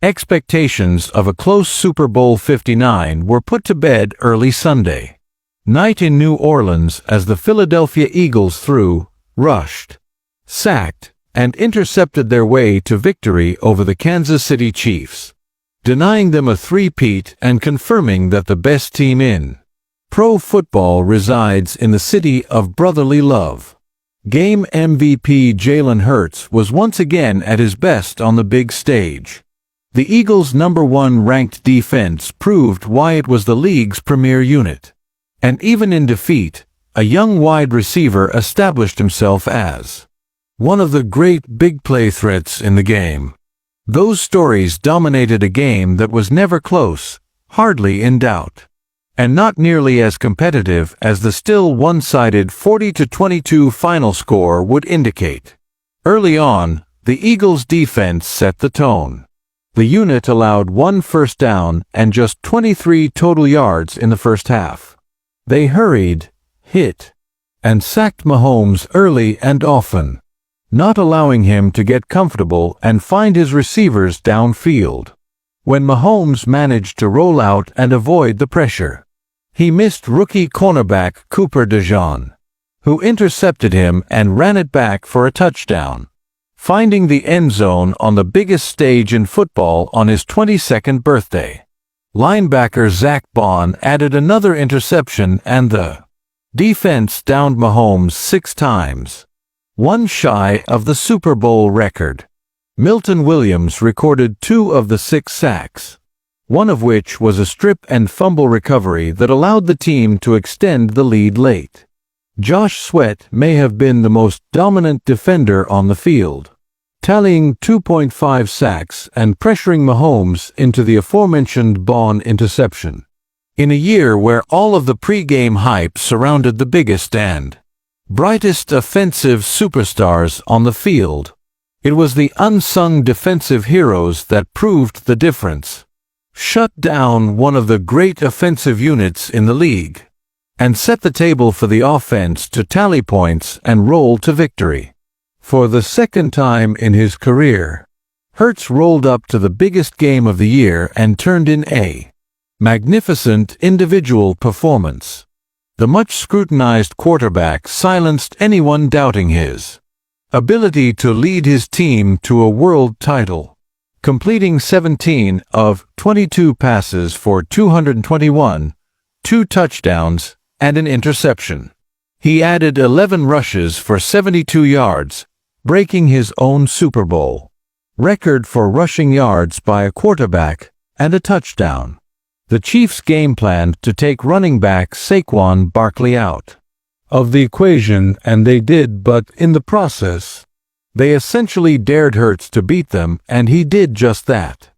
Expectations of a close Super Bowl 59 were put to bed early Sunday night in New Orleans as the Philadelphia Eagles threw, rushed, sacked, and intercepted their way to victory over the Kansas City Chiefs, denying them a three-peat and confirming that the best team in pro football resides in the city of brotherly love. Game MVP Jalen Hurts was once again at his best on the big stage. The Eagles' #1 ranked defense proved why it was the league's premier unit. And even in defeat, a young wide receiver established himself as one of the great big play threats in the game. Those stories dominated a game that was never close, hardly in doubt, and not nearly as competitive as the still one-sided 40-22 final score would indicate. Early on, the Eagles' defense set the tone. The unit allowed 1 first down and just 23 total yards in the first half. They hurried, hit, and sacked Mahomes early and often, not allowing him to get comfortable and find his receivers downfield. When Mahomes managed to roll out and avoid the pressure, he missed rookie cornerback Cooper DeJean, who intercepted him and ran it back for a touchdown, finding the end zone on the biggest stage in football on his 22nd birthday. Linebacker Zach Bond added another interception and the defense downed Mahomes 6 times, one shy of the Super Bowl record. Milton Williams recorded 2 of the 6 sacks, one of which was a strip and fumble recovery that allowed the team to extend the lead late. Josh Sweat may have been the most dominant defender on the field, tallying 2.5 sacks and pressuring Mahomes into the aforementioned Bond interception. In a year where all of the pre-game hype surrounded the biggest and brightest offensive superstars on the field, it was the unsung defensive heroes that proved the difference, shut down one of the great offensive units in the league, and set the table for the offense to tally points and roll to victory. For the second time in his career, Hurts rolled up to the biggest game of the year and turned in a magnificent individual performance. The much-scrutinized quarterback silenced anyone doubting his ability to lead his team to a world title, completing 17 of 22 passes for 221, 2 touchdowns, and an interception. He added 11 rushes for 72 yards, breaking his own Super Bowl record for rushing yards by a quarterback and a touchdown. The Chiefs game planned to take running back Saquon Barkley out of the equation, and they did, but in the process, they essentially dared Hurts to beat them, and he did just that.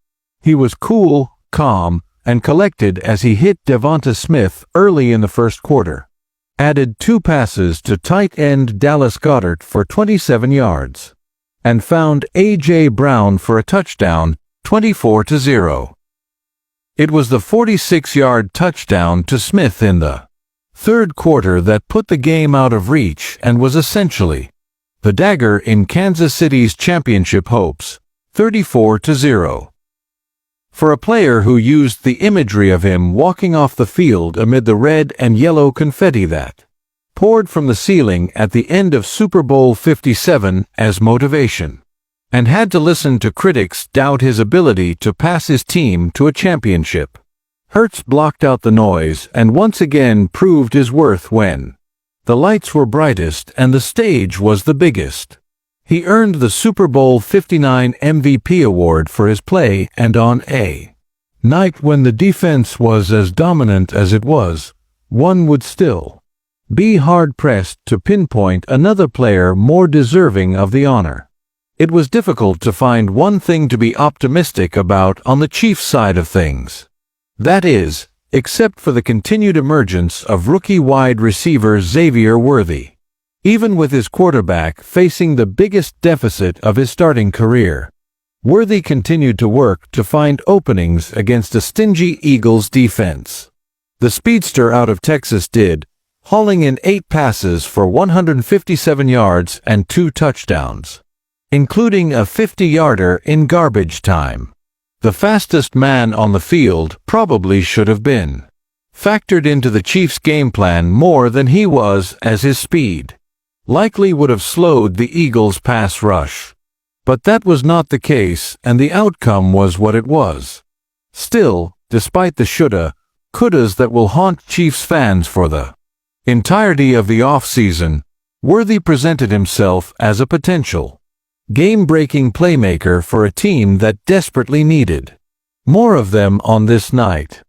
He was cool, calm, and collected as he hit Devonta Smith early in the first quarter, added 2 passes to tight end Dallas Goedert for 27 yards, and found A.J. Brown for a touchdown, 24-0. It was the 46-yard touchdown to Smith in the third quarter that put the game out of reach and was essentially the dagger in Kansas City's championship hopes, 34-0. For a player who used the imagery of him walking off the field amid the red and yellow confetti that poured from the ceiling at the end of Super Bowl 57 as motivation, and had to listen to critics doubt his ability to pass his team to a championship, Hurts blocked out the noise and once again proved his worth when the lights were brightest and the stage was the biggest. He earned the Super Bowl 59 MVP award for his play, and on a night when the defense was as dominant as it was, one would still be hard-pressed to pinpoint another player more deserving of the honor. It was difficult to find one thing to be optimistic about on the Chiefs' side of things. That is, except for the continued emergence of rookie wide receiver Xavier Worthy. Even with his quarterback facing the biggest deficit of his starting career, Worthy continued to work to find openings against a stingy Eagles defense. The speedster out of Texas did, hauling in 8 passes for 157 yards and 2 touchdowns, including a 50-yarder in garbage time. The fastest man on the field probably should have been factored into the Chiefs' game plan more than he was, as his speed likely would have slowed the Eagles' pass rush. But that was not the case, and the outcome was what it was. Still, despite the shoulda, couldas that will haunt Chiefs fans for the entirety of the offseason, Worthy presented himself as a potential game-breaking playmaker for a team that desperately needed more of them on this night.